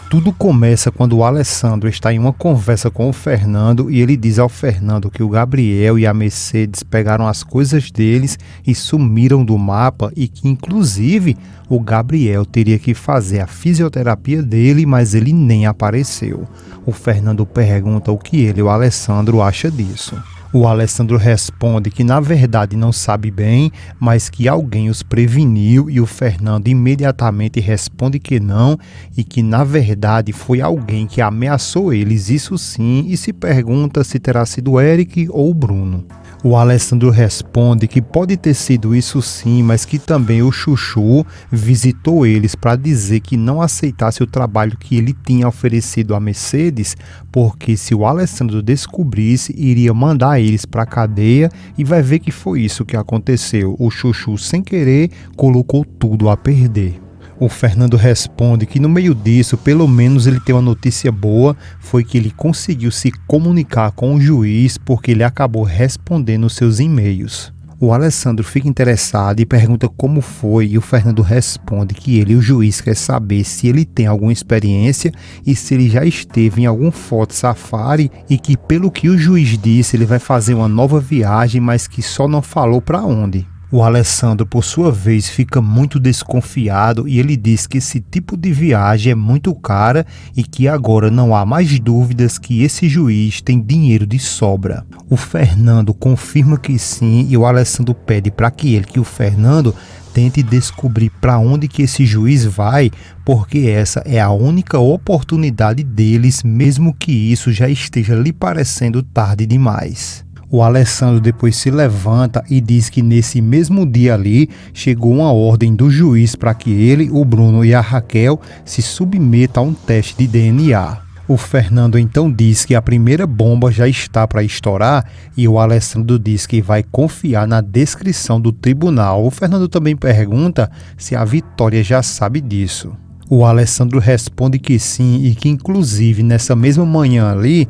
Tudo começa quando o Alessandro está em uma conversa com o Fernando e ele diz ao Fernando que o Gabriel e a Mercedes pegaram as coisas deles e sumiram do mapa e que, inclusive, o Gabriel teria que fazer a fisioterapia dele, mas ele nem apareceu. O Fernando pergunta o que ele, o Alessandro, acha disso. O Alessandro responde que na verdade não sabe bem, mas que alguém os preveniu, e o Fernando imediatamente responde que não e que na verdade foi alguém que ameaçou eles, isso sim, e se pergunta se terá sido o Eric ou o Bruno. O Alessandro responde que pode ter sido isso sim, mas que também o Chuchu visitou eles para dizer que não aceitasse o trabalho que ele tinha oferecido a Mercedes, porque se o Alessandro descobrisse, iria mandar eles para a cadeia, e vai ver que foi isso que aconteceu. O Chuchu, sem querer, colocou tudo a perder. O Fernando responde que no meio disso, pelo menos ele tem uma notícia boa, foi que ele conseguiu se comunicar com o juiz porque ele acabou respondendo seus e-mails. O Alessandro fica interessado e pergunta como foi, e o Fernando responde que ele e o juiz quer saber se ele tem alguma experiência e se ele já esteve em algum Foto Safari, e que pelo que o juiz disse ele vai fazer uma nova viagem, mas que só não falou para onde. O Alessandro, por sua vez, fica muito desconfiado e ele diz que esse tipo de viagem é muito cara e que agora não há mais dúvidas que esse juiz tem dinheiro de sobra. O Fernando confirma que sim, e o Alessandro pede para que o Fernando tente descobrir para onde que esse juiz vai, porque essa é a única oportunidade deles, mesmo que isso já esteja lhe parecendo tarde demais. O Alessandro depois se levanta e diz que nesse mesmo dia ali chegou uma ordem do juiz para que ele, o Bruno e a Raquel se submetam a um teste de DNA. O Fernando então diz que a primeira bomba já está para estourar e o Alessandro diz que vai confiar na descrição do tribunal. O Fernando também pergunta se a Vitória já sabe disso. O Alessandro responde que sim e que inclusive nessa mesma manhã ali,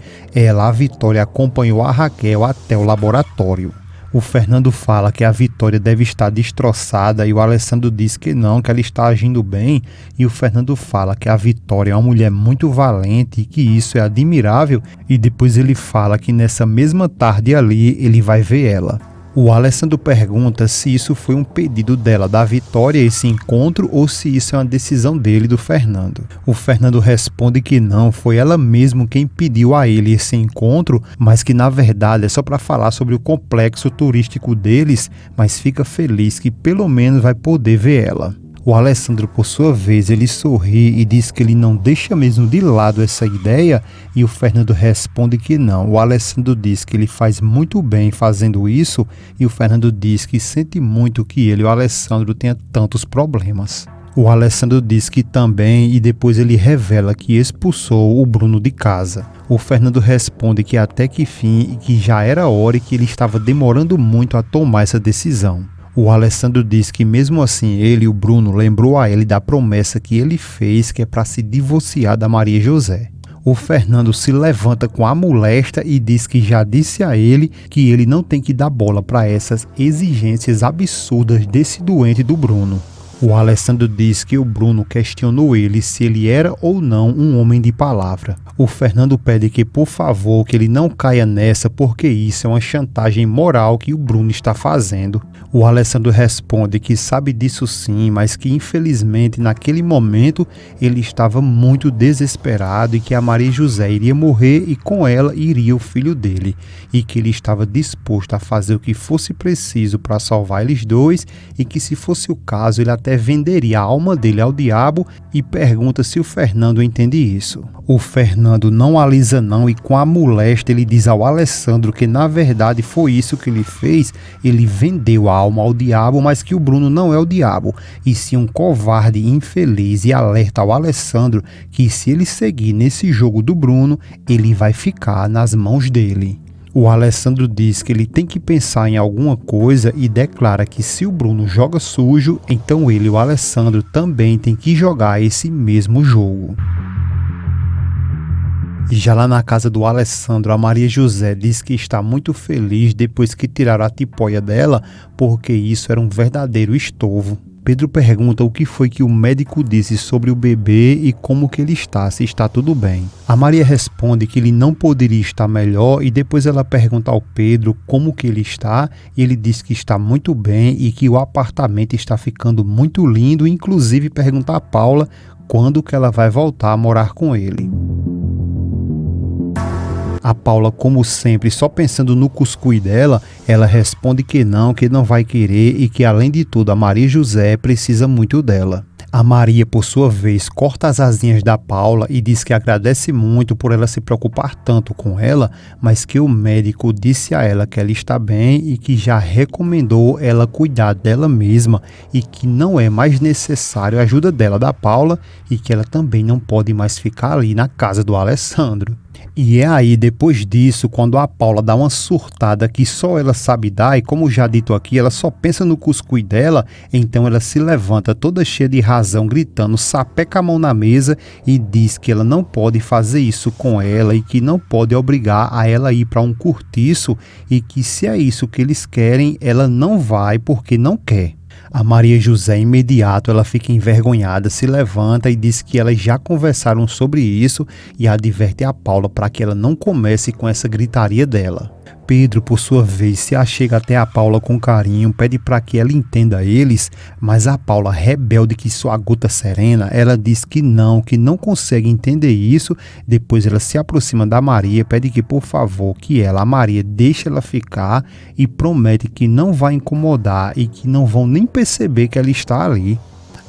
a Vitória acompanhou a Raquel até o laboratório. O Fernando fala que a Vitória deve estar destroçada e o Alessandro diz que não, que ela está agindo bem, e o Fernando fala que a Vitória é uma mulher muito valente e que isso é admirável, e depois ele fala que nessa mesma tarde ali ele vai ver ela. O Alessandro pergunta se isso foi um pedido dela, da Vitória, esse encontro, ou se isso é uma decisão dele, do Fernando. O Fernando responde que não, foi ela mesmo quem pediu a ele esse encontro, mas que na verdade é só para falar sobre o complexo turístico deles, mas fica feliz que pelo menos vai poder ver ela. O Alessandro, por sua vez, ele sorri e diz que ele não deixa mesmo de lado essa ideia, e o Fernando responde que não. O Alessandro diz que ele faz muito bem fazendo isso, e o Fernando diz que sente muito que ele, o Alessandro, tenha tantos problemas. O Alessandro diz que também, e depois ele revela que expulsou o Bruno de casa. O Fernando responde que até que fim, e que já era hora e que ele estava demorando muito a tomar essa decisão. O Alessandro diz que mesmo assim ele, o Bruno, lembrou a ele da promessa que ele fez, que é para se divorciar da Maria José. O Fernando se levanta com a molesta e diz que já disse a ele que ele não tem que dar bola para essas exigências absurdas desse doente do Bruno. O Alessandro diz que o Bruno questionou ele se ele era ou não um homem de palavra. O Fernando pede que, por favor, que ele não caia nessa, porque isso é uma chantagem moral que o Bruno está fazendo. O Alessandro responde que sabe disso sim, mas que infelizmente naquele momento ele estava muito desesperado e que a Maria José iria morrer e com ela iria o filho dele, e que ele estava disposto a fazer o que fosse preciso para salvar eles dois, e que se fosse o caso ele até venderia a alma dele ao diabo, e pergunta se o Fernando entende isso. O Fernando não alisa não, e com a molesta ele diz ao Alessandro que na verdade foi isso que ele fez, ele vendeu a alma ao diabo, mas que o Bruno não é o diabo, e sim um covarde infeliz, e alerta ao Alessandro que se ele seguir nesse jogo do Bruno, ele vai ficar nas mãos dele. O Alessandro diz que ele tem que pensar em alguma coisa e declara que se o Bruno joga sujo, então ele, o Alessandro, também tem que jogar esse mesmo jogo. Já lá na casa do Alessandro, a Maria José diz que está muito feliz depois que tiraram a tipóia dela, porque isso era um verdadeiro estorvo. Pedro pergunta o que foi que o médico disse sobre o bebê e como que ele está, se está tudo bem. A Maria responde que ele não poderia estar melhor e depois ela pergunta ao Pedro como que ele está e ele diz que está muito bem e que o apartamento está ficando muito lindo, inclusive pergunta a Paula quando que ela vai voltar a morar com ele. A Paula, como sempre, só pensando no cuscuz dela, ela responde que não vai querer e que, além de tudo, a Maria José precisa muito dela. A Maria, por sua vez, corta as asinhas da Paula e diz que agradece muito por ela se preocupar tanto com ela, mas que o médico disse a ela que ela está bem e que já recomendou ela cuidar dela mesma e que não é mais necessário a ajuda dela, da Paula, e que ela também não pode mais ficar ali na casa do Alessandro. E é aí, depois disso, quando a Paula dá uma surtada que só ela sabe dar, e como já dito aqui, ela só pensa no cuscuz dela, então ela se levanta toda cheia de razão, gritando, sapeca a mão na mesa e diz que ela não pode fazer isso com ela e que não pode obrigar a ela ir para um cortiço e que se é isso que eles querem, ela não vai porque não quer. A Maria José, imediato, ela fica envergonhada, se levanta e diz que elas já conversaram sobre isso e adverte a Paula para que ela não comece com essa gritaria dela. Pedro, por sua vez, se achega até a Paula com carinho, pede para que ela entenda eles, mas a Paula, rebelde que sua gota serena, ela diz que não consegue entender isso. Depois ela se aproxima da Maria, pede que, por favor, que ela, a Maria, deixe ela ficar e promete que não vai incomodar e que não vão nem perceber que ela está ali.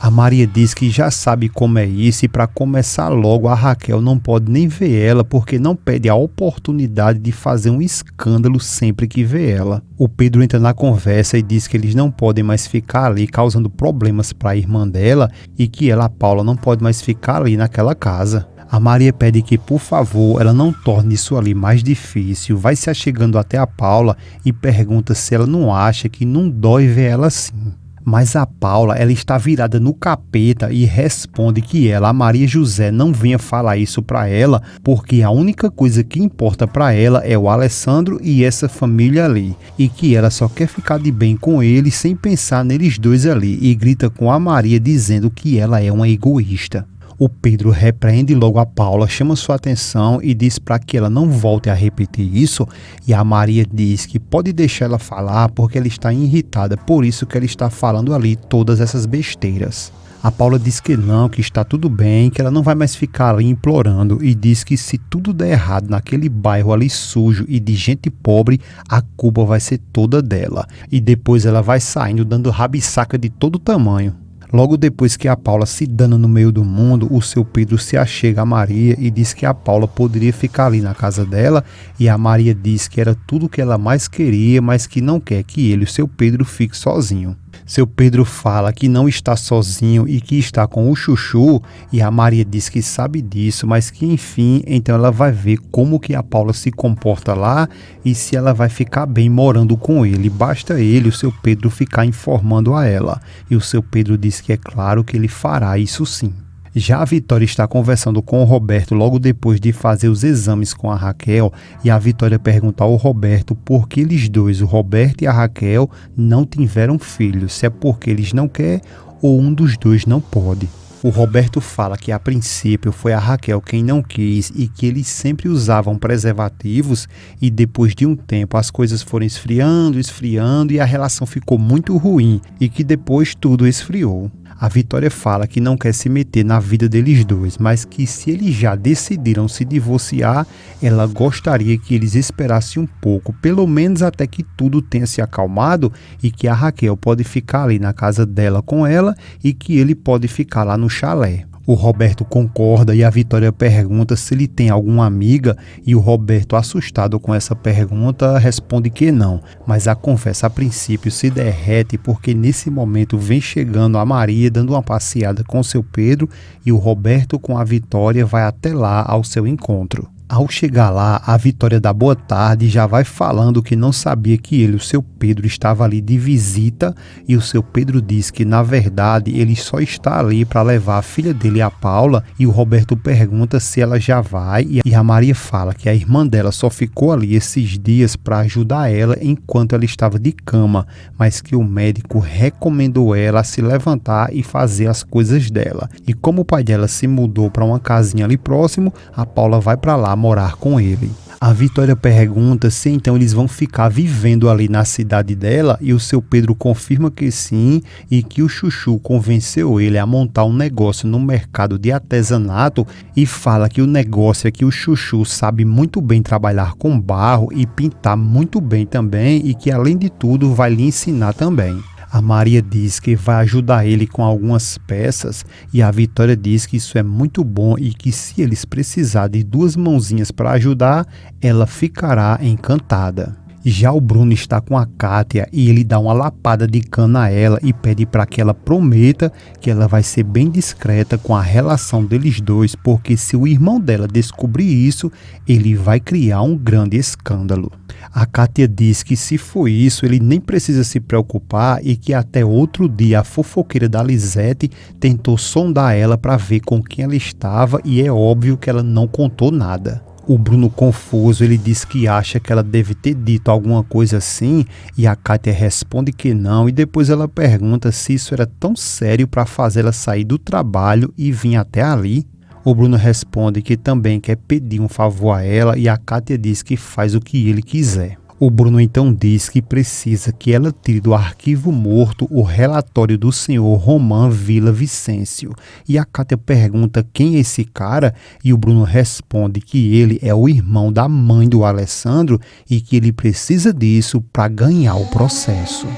A Maria diz que já sabe como é isso e para começar logo a Raquel não pode nem ver ela porque não perde a oportunidade de fazer um escândalo sempre que vê ela. O Pedro entra na conversa e diz que eles não podem mais ficar ali causando problemas para a irmã dela e que ela, a Paula, não pode mais ficar ali naquela casa. A Maria pede que, por favor, ela não torne isso ali mais difícil, vai se achegando até a Paula e pergunta se ela não acha que não dói ver ela assim. Mas a Paula, ela está virada no capeta e responde que ela, a Maria José, não venha falar isso para ela, porque a única coisa que importa para ela é o Alessandro e essa família ali, e que ela só quer ficar de bem com ele sem pensar neles dois ali, e grita com a Maria dizendo que ela é uma egoísta. O Pedro repreende logo a Paula, chama sua atenção e diz para que ela não volte a repetir isso, e a Maria diz que pode deixar ela falar porque ela está irritada, por isso que ela está falando ali todas essas besteiras. A Paula diz que não, que está tudo bem, que ela não vai mais ficar ali implorando e diz que se tudo der errado naquele bairro ali sujo e de gente pobre, a culpa vai ser toda dela. E depois ela vai saindo dando rabisaca de todo tamanho. Logo depois que a Paula se dana no meio do mundo, o seu Pedro se achega a Maria e diz que a Paula poderia ficar ali na casa dela, e a Maria diz que era tudo o que ela mais queria, mas que não quer que ele, o seu Pedro, fique sozinho. Seu Pedro fala que não está sozinho e que está com o Chuchu, e a Maria diz que sabe disso, mas que enfim, então ela vai ver como que a Paula se comporta lá e se ela vai ficar bem morando com ele. Basta ele, o seu Pedro, ficar informando a ela. E o seu Pedro diz que é claro que ele fará isso sim. Já a Vitória está conversando com o Roberto logo depois de fazer os exames com a Raquel, e a Vitória pergunta ao Roberto por que eles dois, o Roberto e a Raquel, não tiveram filhos, se é porque eles não querem ou um dos dois não pode. O Roberto fala que a princípio foi a Raquel quem não quis e que eles sempre usavam preservativos e depois de um tempo as coisas foram esfriando e a relação ficou muito ruim e que depois tudo esfriou. A Vitória fala que não quer se meter na vida deles dois, mas que se eles já decidiram se divorciar, ela gostaria que eles esperassem um pouco, pelo menos até que tudo tenha se acalmado e que a Raquel pode ficar ali na casa dela com ela e que ele pode ficar lá no chalé. O Roberto concorda e a Vitória pergunta se ele tem alguma amiga e o Roberto, assustado com essa pergunta, responde que não, mas a conversa a princípio se derrete porque nesse momento vem chegando a Maria dando uma passeada com seu Pedro e o Roberto com a Vitória vai até lá ao seu encontro. Ao chegar lá, a Vitória dá boa tarde e já vai falando que não sabia que ele, o seu Pedro, estava ali de visita, e o seu Pedro diz que, na verdade, ele só está ali para levar a filha dele, a Paula, e o Roberto pergunta se ela já vai, e a Maria fala que a irmã dela só ficou ali esses dias para ajudar ela enquanto ela estava de cama, mas que o médico recomendou ela a se levantar e fazer as coisas dela. E como o pai dela se mudou para uma casinha ali próximo, a Paula vai para lá morar com ele. A Vitória pergunta se então eles vão ficar vivendo ali na cidade dela, e o seu Pedro confirma que sim, e que o Chuchu convenceu ele a montar um negócio no mercado de artesanato, e fala que o negócio é que o Chuchu sabe muito bem trabalhar com barro e pintar muito bem também, e que além de tudo vai lhe ensinar também. A Maria diz que vai ajudar ele com algumas peças, e a Vitória diz que isso é muito bom e que se eles precisarem de 2 mãozinhas para ajudar, ela ficará encantada. Já o Bruno está com a Kátia e ele dá uma lapada de cana a ela e pede para que ela prometa que ela vai ser bem discreta com a relação deles dois, porque se o irmão dela descobrir isso, ele vai criar um grande escândalo. A Kátia diz que se for isso, ele nem precisa se preocupar, e que até outro dia a fofoqueira da Lisete tentou sondar ela para ver com quem ela estava, e é óbvio que ela não contou nada. O Bruno, confuso, ele diz que acha que ela deve ter dito alguma coisa assim, e a Kátia responde que não, e depois ela pergunta se isso era tão sério para fazê-la sair do trabalho e vir até ali. O Bruno responde que também quer pedir um favor a ela, e a Kátia diz que faz o que ele quiser. O Bruno então diz que precisa que ela tire do arquivo morto o relatório do senhor Román Vila Vicêncio. E a Kátia pergunta quem é esse cara, e o Bruno responde que ele é o irmão da mãe do Alessandro e que ele precisa disso para ganhar o processo.